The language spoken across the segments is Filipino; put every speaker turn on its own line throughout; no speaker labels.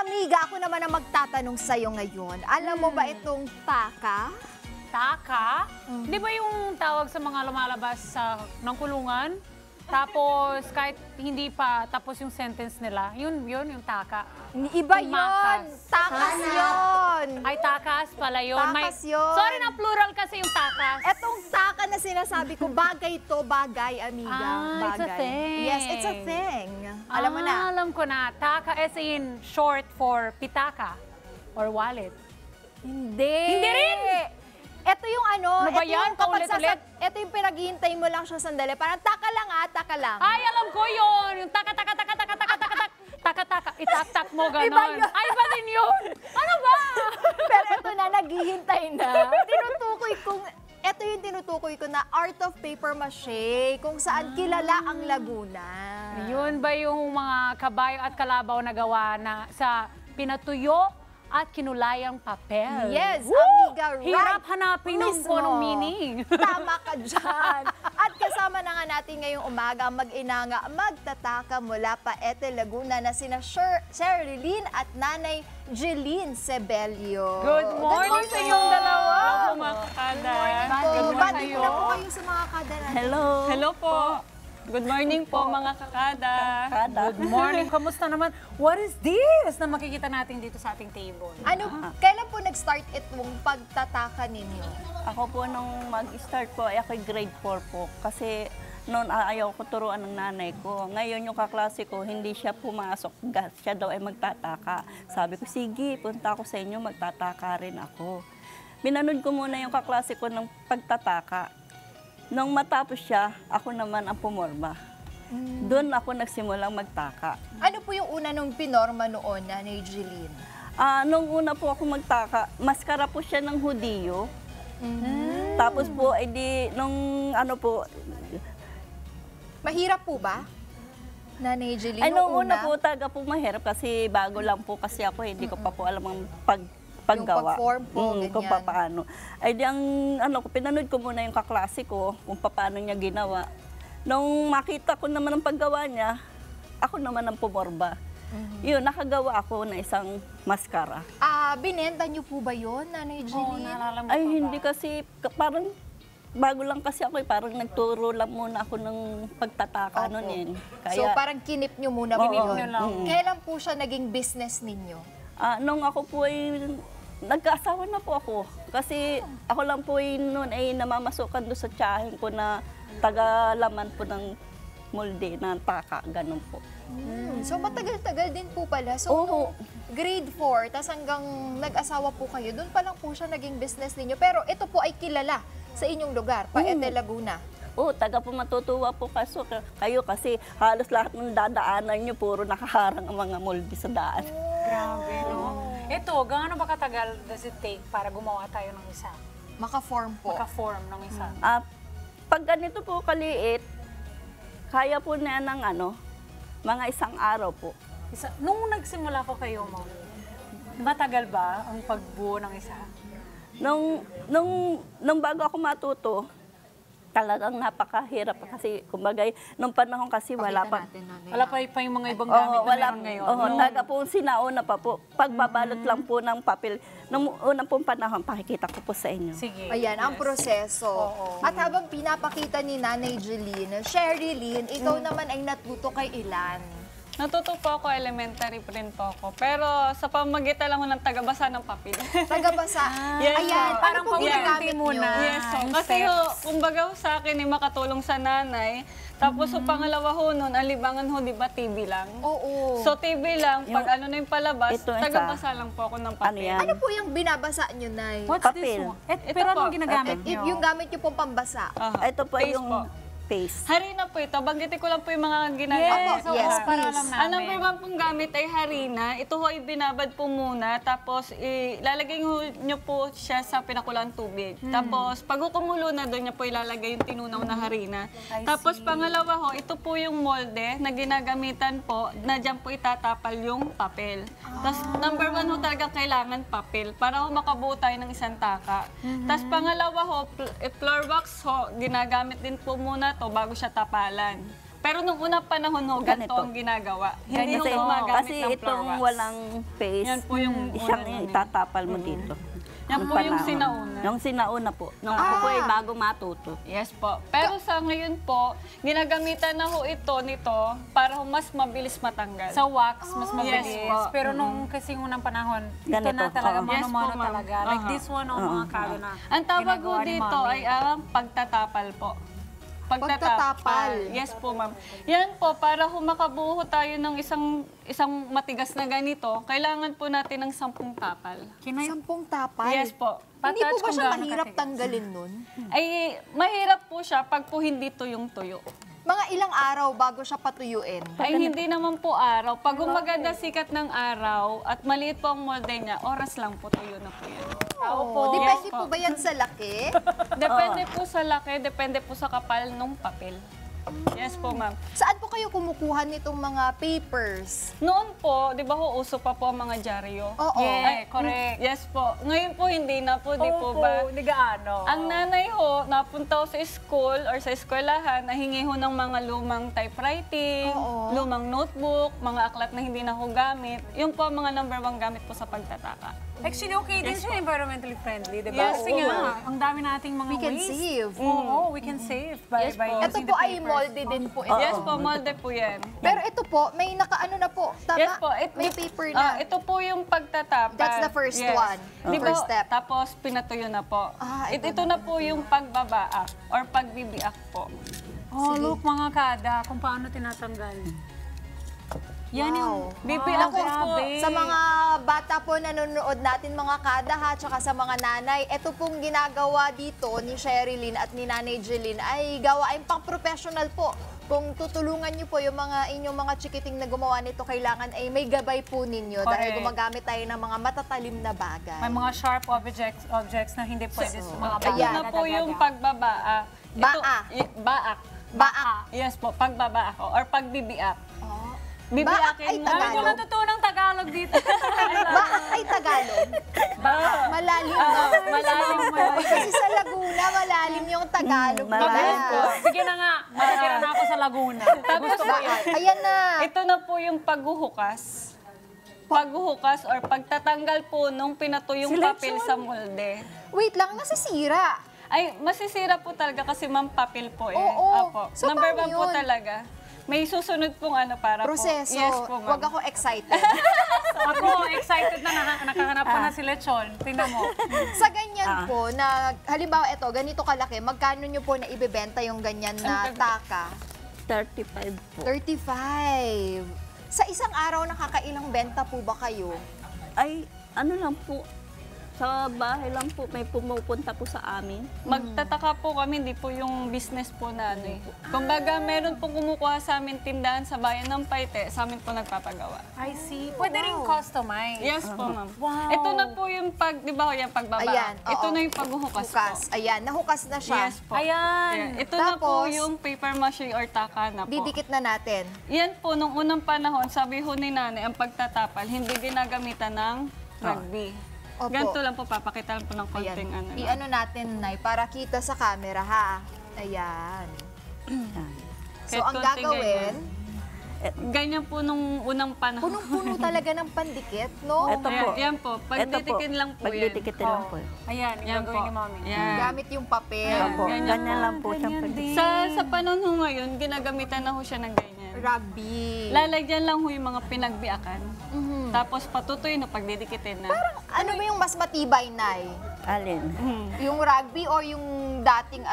amiga, ako naman ang magtatanong sa'yo ngayon. Alam mo ba itong taka?
Taka? Di ba yung tawag sa mga lumalabas ng kulungan? Tapos kahit hindi pa tapos yung sentence nila, yun yung taka.
Iba
Yung
yun!
makas.
Takas yun!
Ay, takas pala yun.
Takas yun.
Sorry na, plural kasi yung takas.
Etong taka na sinasabi ko, bagay to, bagay, amiga.
Ah, it's a
bagay.
thing.
Yes, it's a thing. Alam mo na.
Alam ko na. Taka as in short for pitaka or wallet.
Hindi.
Hindi rin?
Ito yung ano,
Ano ba yan? Paulit-ulit?
Ito yung pinaghihintay mo lang siya sandali. Parang taka lang taka lang.
Ay, alam ko yun. Yung taka. Itak-tak mo, ganon.
Iba yun.
Ay, ba din yun? Ano ba?
Pero ito na, naghihintay na. Ito yung tinutukoy ko na art of paper mache, kung saan kilala ang Laguna.
Yun ba yung mga kabayo at kalabaw na gawa na sa pinatuyo at kinulayang papel?
Yes,
Woo!
amiga, right.
Hirap hanapin ng
Mismo.
kung anong meaning.
Tama ka dyan. At kasama na nga natin ngayong umaga, mag-ina nga, magtataka mula pa Ete Laguna na sina Sherilyn at Nanay Jeline Sebelio.
Good morning sa inyong dalawa.
Mga kakada.
Bati ko na po kayo sa mga kada natin.
Hello. Hello po. Good morning po mga kakada.
Good morning. Kamusta naman? What is this na makikita natin dito sa ating table?
Kailan po nag-start itong pagtataka ninyo?
Ako po nung mag-start po, ay ako'y grade 4 po. Kasi noon ayaw ko turuan ng nanay ko. Ngayon yung kaklase ko, hindi siya pumasok. Siya daw ay magtataka. Sabi ko, sige, punta ako sa inyo, magtataka rin ako. Binanood ko muna yung kaklase ko ng pagtataka. Nung matapos siya, ako naman ang pumorma. Doon ako nagsimulang magtaka.
Ano po yung una nung pinorma noon, Nanay Jeline?
Nung una po ako magtaka, maskara po siya ng Hudiyo. Tapos po, nung ano po,
Mahirap po ba, Nanay Jeline?
ay nung una po talaga po mahirap kasi bago lang po kasi ako, hindi ko pa po alam ang paggawa.
Yung pag-form po, ganyan.
Kung paano. Ay di ang pinanood ko muna yung kaklase ko kung paano niya ginawa. Nung makita ko naman ang paggawa niya, ako naman ang pumorba. Yun, nakagawa ako ng isang maskara.
Binenta niyo po ba yun, Nanay Jeline?
Ay hindi kasi, parang bago lang kasi ako, parang nagturo lang muna ako ng pagtataka nun eh.
So parang kinip niyo muna po
Kinip
yun.
niyo lang.
Kailan po siya naging business ninyo?
Nung ako po ay nagkaasawa na po ako. Kasi ako lang po noon ay namamasukan doon sa tiyahin ko na taga-laman po ng molde ng taka, ganun po.
So matagal-tagal din po pala. So
Oo.
grade 4, tas hanggang nag-asawa po kayo, doon pa lang po siya naging business ninyo. Pero ito po ay kilala sa inyong lugar, Paete, Laguna.
Oo, taga po matutuwa po kayo kasi halos lahat ng dadaanan nyo puro nakaharang ang mga molde sa daan.
Grabe, no? Ito, gaano ba katagal does it take para gumawa tayo ng isa?
Maka-form po.
Maka-form ng isa?
Pag ganito po kaliit, kaya po na ng mga isang araw po.
Nung nagsimula ko kayo, Mom, matagal ba ang pagbuo ng isa?
Nung bago ako matuto, talagang napakahirap kasi kumbaga nung panahon kasi wala pa.
Wala pa yung mga ibang gamit na meron ngayon.
Taga po sinauna pa po. Pagbabalot lang po ng papel. Nung unang pong panahon, pakikita ko po sa inyo.
Sige.
Ayan, ang proseso. At habang pinapakita ni Nanay Jeline, Sherilyn, ikaw naman ay natuto kay ilan?
Natuto po ako, elementary pa rin po ako. Pero sa pamagitan lang ko ng tagabasa ng papel.
Tagabasa.
Yes,
Ayan,
po.
parang po
paunti-unti
ginagamit
muna.
nyo?
Yes, so, kasi kumbaga sa akin ay makatulong sa nanay. Tapos so, pangalawa ho nun, ang libangan ho, di ba, TV lang?
Oo.
So TV lang, pag ano na yung palabas,
Ito,
tagabasa lang po ako ng papel.
yan?
Ano po yung binabasa nyo, Nay?
What's this
Papel.
one?
Ito
Pero anong
po.
ginagamit
If
nyo?
yung gamit nyo pong pambasa.
Ito po
Paste
yung
po.
paste.
Harina po ito. Banggitin ko lang po yung mga ginamit.
Opo, yes,
para
please.
alam namin.
Ang number one pong gamit ay harina. Ito ho ay binabad po muna. Tapos ilalagay nyo po siya sa pinakulang tubig. Tapos pag kumulo na doon niya po ilalagay yung tinunaw na harina. Tapos pangalawa ho, ito po yung molde na ginagamitan po na dyan po itatapal yung papel. Tapos number one ho talaga kailangan papel para ho makabuo tayo ng isang taka. Tapos pangalawa ho, floor wax ho, ginagamit din po muna to bago siya tapalan. Pero nung unang panahon ho, ganito
Ganito.
ang ginagawa. Hindi
Kasi,
ho gumagamit
kasi
ng floor
itong
wax.
walang face,
Yan po yung
siyang
una nun eh.
itatapal mo dito.
Yan po yung sinauna.
Yung sinauna po. Nung ako po ay bago matuto.
Yes po. Pero sa ngayon po, ginagamitan na ho nito para ho mas mabilis matanggal.
Sa wax, mas mabilis.
Yes po.
Pero nung kasing unang panahon, ito
Ganito,
na talaga,
oo.
Yes po,
mano-mano
ma'am.
talaga. Like
Aha.
this one, mga kado na
Ang tawag ho
ginagawa ni
dito
Mommy.
ay ang pagtatapal po.
Pagtatapal.
Yes po, ma'am. Yan po, para ho makabuo tayo ng isang matigas na ganito, kailangan po natin ng 10 tapal.
Kinay-
10 tapal.
Yes po.
Hindi po
Patouch
ba
kung
siya
gaano
mahirap
katigas.
tanggalin nun?
Ay, mahirap po siya pag po hindi tuyong-tuyo.
Mga ilang araw bago siya patuyuin?
Ay, hindi naman po araw. Pag maganda sikat ng araw at maliit po ang molde niya, oras lang po tuyo na po yan.
Oo. Depende
Yes
po
po.
ba yan sa laki?
Depende po sa laki, depende po sa kapal ng papel. Yes po, ma'am.
Saan po kayo kumukuha nitong mga papers?
Noon po, di ba ho, uso pa po ang mga dyaryo?
Oo.
Yeah, correct.
Yes po. Ngayon po, hindi na po, di po ba?
Hindi gaano.
Ang nanay ho, napunta ho sa school or sa eskwelahan, nahingi ho ng mga lumang typewriting,
Oo.
lumang notebook, mga aklat na hindi na ho gamit. Yung po ang mga number 1 gamit po sa pagtataka.
Actually, okay din siya environmentally friendly, di ba?
Yes,
Kasi
oo.
nga, ang dami nating mga
We can
ways.
save.
Oo, we can save by,
Yes
by
po.
using
Ito
the
po ay
papers.
molde din po ito.
Yes po, molde po yan.
Pero ito po, may nakaano na po. Tama?
Yes po.
May paper na.
Ito po yung pagtatapal.
That's the first one.
Di ba,
First step.
Tapos pinatuyo na po.
Ah, ito
ito na po yung pagbabaak or pagbibiak po.
Oh, look mga kada, kung paano tinatanggal. Yan yung...
Bibiak
Naku,
po.
sa mga bata po nanonood natin, mga kada ha, tsaka sa mga nanay, ito pong ginagawa dito ni Sherilyn at ni Nanay Jeline ay gawain pang professional po. Kung tutulungan niyo po yung mga inyong mga chikiting na gumawa nito, kailangan ay may gabay po ninyo dahil
Correct.
gumagamit tayo ng mga matatalim na bagay.
May mga sharp objects na hindi pwede sa mga
Ito
Ayan.
na po yung pagbabaa.
Baa.
Baak.
Baa.
Yes po, pagbabaak or pagbibiak.
Oh. Baak
Bibiakin
ay
mo.
Ano ko
Tagalog.
natutunang Tagalog dito?
Baa ay Tagalog. Malalim no?
Malalim mo.
Kasi sa Laguna, malalim yung Tagalog.
malalim
nila.
po.
Sige na nga, matitira na ako sa Laguna. Gusto ko yan.
Ayan na.
Ito na po yung paghuhukas. Paghuhukas or pagtatanggal po nung pinatuyong papel sa molde.
Wait lang, nasisira.
Ay, masisira po talaga kasi ma'am papel po eh.
Oo.
Apo.
So,
Number
paano
1 po
yun?
talaga. May susunod pong ano para
Proseso.
po. Yes po, ma'am.
Huwag ako excited.
Ako, excited na nakahanap ko na si Lechon. Tingnan mo.
Sa ganyan po, na halimbawa ito, ganito kalaki, magkano nyo po na ibebenta yung ganyan na taka?
35 po.
35. Sa isang araw, nakakailang benta po ba kayo?
Ay, ano lang po. Sa bahay lang po, may pumupunta po sa amin.
Magtataka po kami, hindi po yung business po na ano eh. Kumbaga, meron pong kumukuha sa amin tindahan sa bayan ng Paite, sa amin po nagpapagawa.
I see. Pwede rin customize.
Yes po, ma'am.
Wow.
Ito na po yung di ba yan, pagbaba?
Ayan,
Ito
oo.
na yung paghuhukas
Hukas.
po.
Ayan, nahukas na siya.
Yes po.
Ayan.
Yeah. Ito na po
Tapos,
yung paper mache or taka na po.
Didikit na natin.
Yan po, nung unang panahon, sabi ho ni nanay, ang pagtatapal, hindi ginagamitan ng rugby.
Opo.
Ganito lang po, papakita lang po ng
Ayan.
konting ano. lang.
I-ano natin, Nay, para kita sa camera, ha? Ayan. So,
Kahit
ang
konting
gagawin,
Ganyan po nung unang panahon.
punong-puno talaga ng pandikit, no?
Ito po.
Yan po, pagditikin lang po yan.
Pagditikin lang po.
Ayan, yung
Yan
gagawin
po.
ni Mami.
Yan.
Gamit yung papel.
Opo,
ganyan
ganyan lang po siyang
Ganyan din.
Sa panahon ho ngayon, ginagamitan na ho siya ng ganyan.
Rugby.
Lalagyan lang ho yung mga pinagbiakan.
Mhm.
Tapos patutoy na pagdidikitin na.
Ano ba yung mas matibay, Nay?
Alin.
Yung rugby o yung dating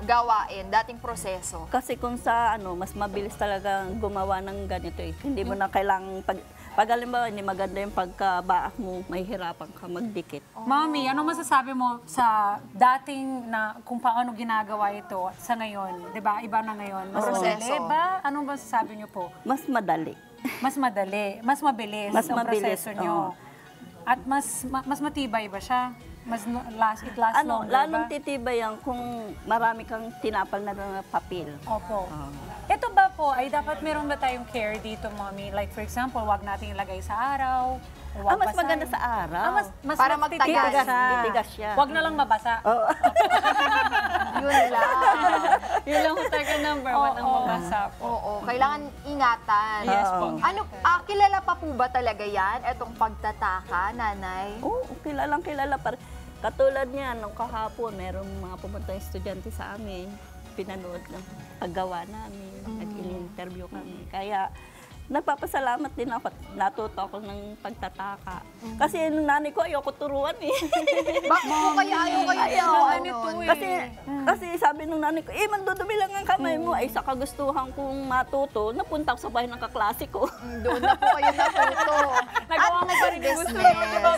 gawain, dating proseso?
Kasi kung sa mas mabilis talaga gumawa ng ganito eh. Hindi mo na kailangang pag halimbawa, hindi maganda yung pagkabaak mo, may hirapan ka magdikit.
Mami, ano masasabi mo sa dating na kung paano ginagawa ito at sa ngayon? 'Di ba? Iba na ngayon. Mas
Proseso.
madali ba? Anong masasabi niyo po?
Mas madali.
Mas madali, mas mabilis
Mas
ang
mabilis,
proseso niyo. At mas matibay ba siya? Mas it lasts longer
Lalong
ba?
titibay yan kung marami kang tinapal na papel.
Opo. Ito ba po, ay dapat meron ba tayong care dito, Mommy? Like for example, wag nating ilagay sa araw. O wag
Mas
basahin.
maganda sa araw.
Mas
Para
matitigas
magtagal.
Titigas siya.
Wag na lang mabasa.
Oo.
Yun lang.
Yun lang po talaga number one ang mabasa po.
Oo, kailangan ingatan.
Yes po.
Ano, kilala pa po ba talaga yan, etong pagtataka, nanay?
Oo, kilalang kilala pa rin. Katulad niya, nung kahapon, merong mga pumuntang estudyante sa amin, pinanood ng paggawa namin, nag-interview kami. Kaya, nagpapasalamat din ako, natuto ako ng pagtataka. Kasi nung nanay ko, ayoko turuan eh.
Bakit po kaya ayaw kayo
Kasi sabi nung nanay ko, mandudumi lang ang kamay mo. Ay, sa kagustuhan kong matuto, napunta ako sa bahay ng kaklase ko.
Doon na po kayo natuto.
Nagawa mo pa rin yung gusto mo, di ba,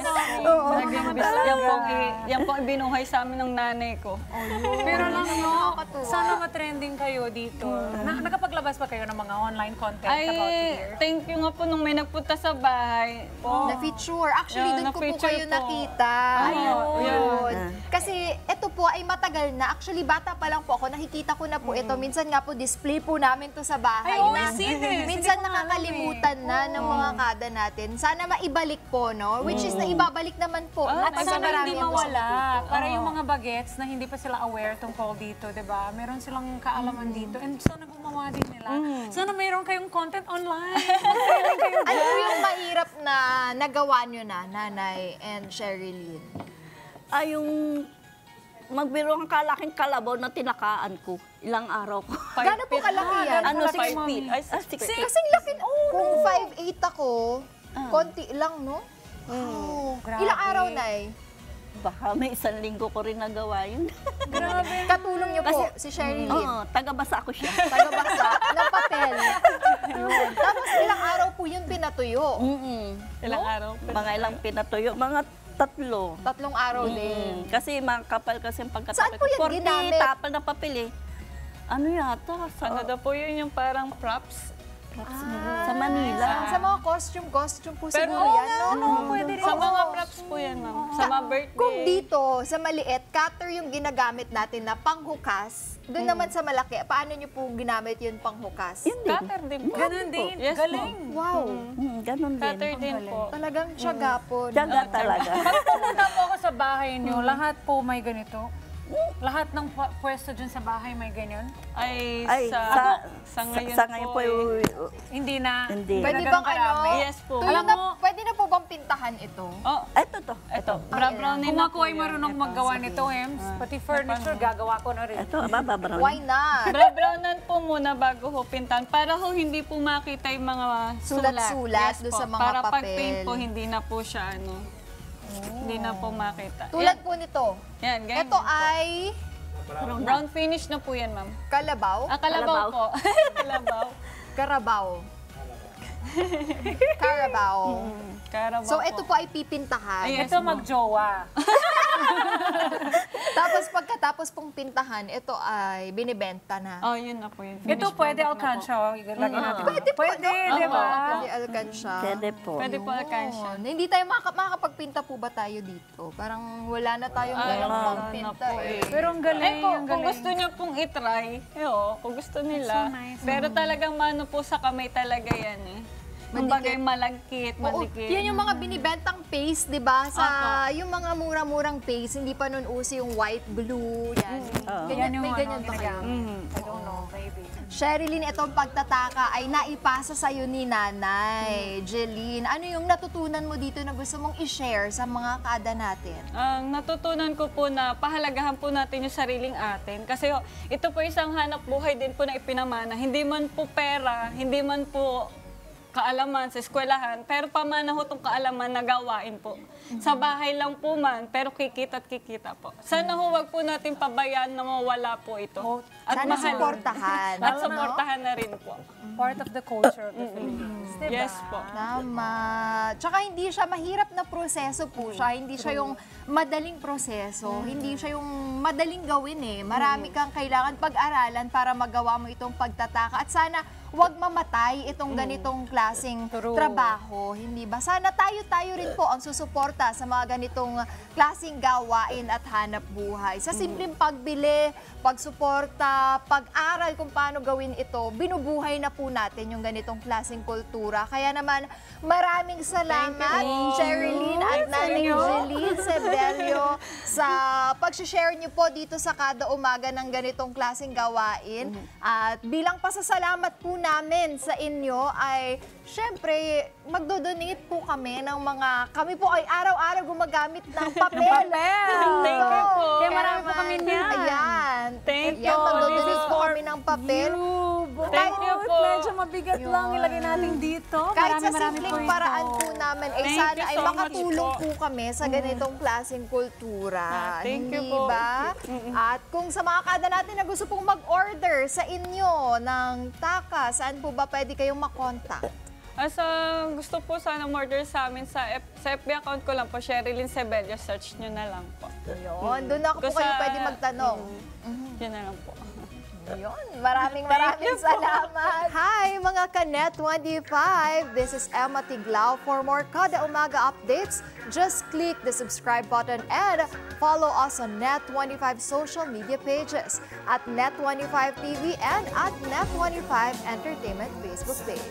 Mami?
Yan pong ibinuhay sa amin ng nanay ko.
Pero lang, no,
Nakakatuwa.
sana matrending kayo dito. Nakapaglabas pa kayo ng mga online content about here?
Thank you nga po nung may nagpunta sa bahay.
Na-feature. Actually,
Yeah,
doon ko po
na-feature
kayo
po.
nakita.
Ayun.
Kasi ito po ay matagal na. Actually, bata pa lang po ako. Nakikita ko na po ito. Minsan nga po, display po namin to sa bahay.
Ay, oo,
na
I've seen this.
minsan
Hindi ko alam
nakakalimutan na ng mga kada natin. Sana maibalik po, no? Which is naibabalik naman po.
At
Pag
sana
marami
hindi
ang
mawala.
gusto.
Para yung mga bagets na hindi pa sila aware tungkol dito, di ba? Meron silang kaalaman dito. And sana gumawa din nila. Sana mayroon kayong content online.
Ano po yung mahirap na nagawa nyo na, Nanay and Sherilyn?
Ay, yung magbiro ang kalaking kalabaw na tinakaan ko. Ilang araw ko.
Gano'n po kalaki yan?
Ano, 6
Mami?
feet. Ay, 6 feet.
Kasing laki. Kung 5'8 ako, konti lang, no? Wow.
Grabe.
Ilang araw, Nay?
Baka may 1 linggo ko rin nagawa yun.
Grabe.
Katulong niyo po si Sherilyn.
Oo, taga-basa ko siya.
Taga-baksa ng papel. Yun. Tapos ilang araw po yun pinatuyo?
Ilang araw po.
Mga ilang pinatuyo, mga 3.
3 araw din.
Kasi mga kapal kasi ang
Saan
pagkatapos.
po yan ginamit?
tapal na papel eh. Ano yata?
Ano daw po yun yung parang props?
Sa Manila.
Sa mga costume po
Pero
siguro yan, no?
Ano, pwede rin.
Sa mga props po yan, ma'am. Sa mga birthday.
Kung dito, sa maliit, cutter yung ginagamit natin na panghukas, doon naman sa malaki, paano niyo po ginamit yung panghukas?
Yun din.
Cutter din po.
Ganun din.
Yes,
Galing.
Wow!
Ganun din.
Cutter din po.
Talagang tiyaga po.
Tiyaga talaga.
Pag pumunta po ako sa bahay niyo, lahat po may ganito. Lahat ng pwesto dyan sa bahay may ganyan.
Ay,
Ay,
sa ngayon
sa ngayon po,
Hindi na.
Hindi.
Pwede
ganun
bang ano?
karami.
Yes po.
Tuyo
Alam
na,
mo-
pwede na po bang pintahan ito?
Oh,
Ito to.
ito. Brown
Kung ako ay marunong maggawa nito, Hems, pati furniture, gagawa ko na rin.
Ito, bababara.
Why not?
Brownan po muna bago ho pintahan para ho hindi po makita yung mga
Sulat-sulat
Yes
doon
po.
sa mga
para
papel.
pag paint po hindi na po siya hindi na po makita.
Tulad po nito.
Yan, ganyan.
Ito ay
brown finish na po yan, ma'am.
kalabaw.
Kalabaw po. Kalabaw.
Karabaw. Karabaw.
Karabaw
So,
po.
ito po ay pipintahan.
Yes,
Ito magjowa.
Tapos, pagkatapos pong pintahan, ito ay binibenta na.
Oh, yun na po yun.
Ito pwede alkansya. Lagyan natin. Pwede, di ba?
Pwede alkansya.
Pwede po.
Pwede po alkansya.
Hindi tayo makakapagpinta po ba tayo dito? Parang wala na tayong ganong pangpinta eh.
Pero ang galing,
Po,
ang
kung
galing.
gusto niyo pong itry, kung gusto nila.
so nice.
Pero talagang mano po sa kamay talaga yan eh. Kumbagay malagkit,
Oo,
madikit.
yun yung mga binibentang paste, di ba? Sa yung mga mura-murang paste, hindi pa nun uso yung white, blue, yan. Ganyan,
Yan yung
may ganyan
ano,
ba kayo?
I don't know, maybe.
Sherilyn, itong pagtataka ay naipasa sa'yo ni Nanay Jeline. Ano yung natutunan mo dito na gusto mong i-share sa mga kada natin?
Ang natutunan ko po na pahalagahan po natin yung sariling atin. Kasi ito po isang hanap buhay din po na ipinamana. Hindi man po pera, hindi man po kaalaman sa eskwelahan, pero pamana ho itong kaalaman na gawain po. Sa bahay lang po man, pero kikita at kikita po. Sana ho wag po natin pabayaan na mawala po ito.
Sana
mahal-
suportahan.
At suportahan na rin po.
Part of the culture of the Philippines. Diba?
Yes po.
Tama. Tsaka hindi siya mahirap na proseso po siya. Hindi siya yung madaling proseso. Hindi siya yung madaling gawin eh. Marami kang kailangan pag-aralan para magawa mo itong pagtataka. At sana wag mamatay itong ganitong klaseng
True.
trabaho. Hindi ba? Sana tayo rin po ang susuporta sa mga ganitong klaseng gawain at hanap buhay. Sa simpleng pagbili, pagsuporta, pag-aral kung paano gawin ito, binubuhay na po natin yung ganitong klaseng kultura. Kaya naman, maraming salamat, Sherilyn at Nanay Jeline Sebelio, sa pag-share niyo po dito sa Kada Umaga ng ganitong klaseng gawain. At bilang pasasalamat po namin sa inyo ay syempre magdodonate po kami ng kami po ay araw-araw gumagamit ng papel.
Thank you po.
Kaya marami po kami niyan.
Ayan.
Thank
Ayan,
you.
magdodonate
This is
po
for
kami ng papel.
Thank you po.
Medyo mabigat lang ilagay natin dito.
Kahit sa
Marami po
simpleng
ito.
paraan po namin, ay
Thank
sana
you
ay
so much
makatulong
po.
po kami sa ganitong klaseng kultura.
Thank you
Hindi
po.
ba? At kung sa mga kada natin na gusto pong mag-order sa inyo ng taka, saan po ba pwede kayong makontak?
Gusto po sana order sa amin sa FB account ko lang po, Sherilyn Sebelio. Search nyo na lang po.
Yun, doon ako po
Kung
kayo
sa-
pwede magtanong.
Yun na lang po.
Yun, maraming salamat. Hi mga ka-Net 25! This is Emma Tiglao. For more Kada Umaga updates, just click the subscribe button and follow us on Net 25 social media pages at Net 25 TV and at Net 25 Entertainment Facebook page.